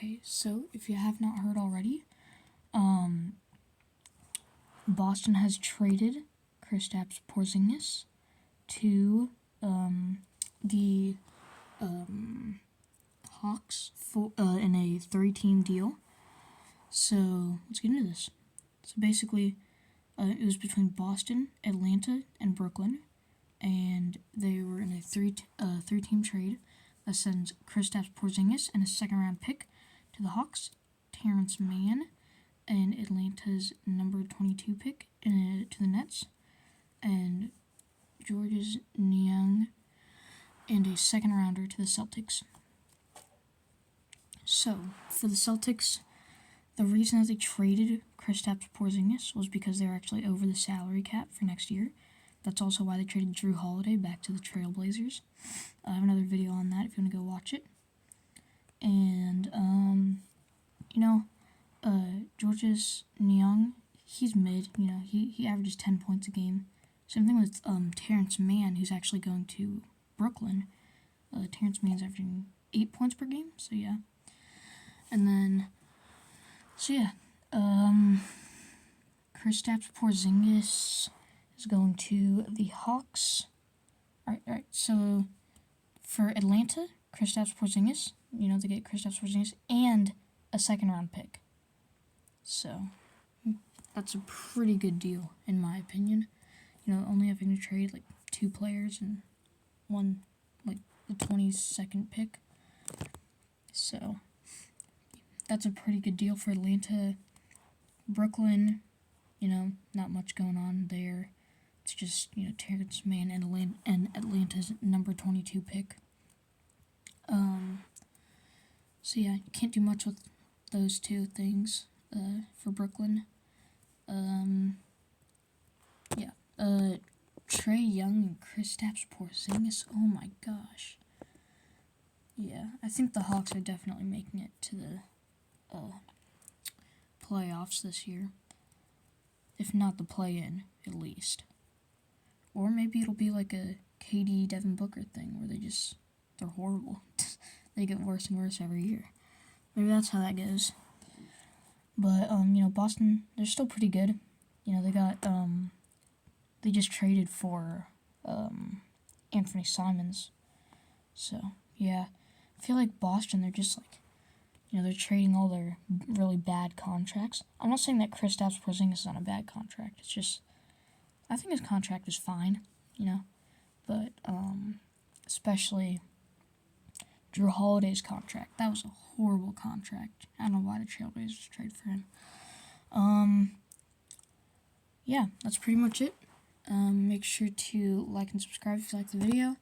Okay, so if you have not heard already, Boston has traded Kristaps Porzingis to the Hawks in a 3-team deal. So let's get into this. So basically, it was between Boston, Atlanta, and Brooklyn, and they were in a three-team trade that sends Kristaps Porzingis and a second-round pick to the Hawks, Terrence Mann and Atlanta's number 22 pick to the Nets, and Georges Niang and a second-rounder to the Celtics. So, for the Celtics, the reason that they traded Kristaps Porzingis was because they were actually over the salary cap for next year. That's also why they traded Drew Holiday back to the Trailblazers. I have another video on that if you want to go watch it. And, Georges Niang, he's mid. He averages 10 points a game. Same thing with Terrence Mann, who's actually going to Brooklyn. Terrence Mann's averaging 8 points per game, so yeah. And then, Kristaps Porzingis is going to the Hawks. Alright, so for Atlanta, Kristaps Porzingis, they get Kristaps Porzingis and a second-round pick. So, that's a pretty good deal, in my opinion. Only having to trade, 2 players and one, the 22nd pick. So, that's a pretty good deal for Atlanta. Brooklyn, not much going on there. It's just, Terrence Mann and Atlanta's number 22 pick. So yeah, you can't do much with those two things for Brooklyn. Trae Young and Kristaps Porzingis, oh my gosh. Yeah, I think the Hawks are definitely making it to the playoffs this year. If not the play-in, at least. Or maybe it'll be like a KD Devin Booker thing where they're horrible. They get worse and worse every year. Maybe that's how that goes. But, Boston, they're still pretty good. They got, they just traded for Anthony Simons. So, yeah. I feel like Boston, they're just they're trading all their really bad contracts. I'm not saying that Kristaps Porzingis is on a bad contract. It's just, I think his contract is fine, But, especially Drew Holiday's contract. That was a horrible contract. I don't know why the Trailblazers traded for him. Yeah, that's pretty much it. Make sure to like and subscribe if you like the video.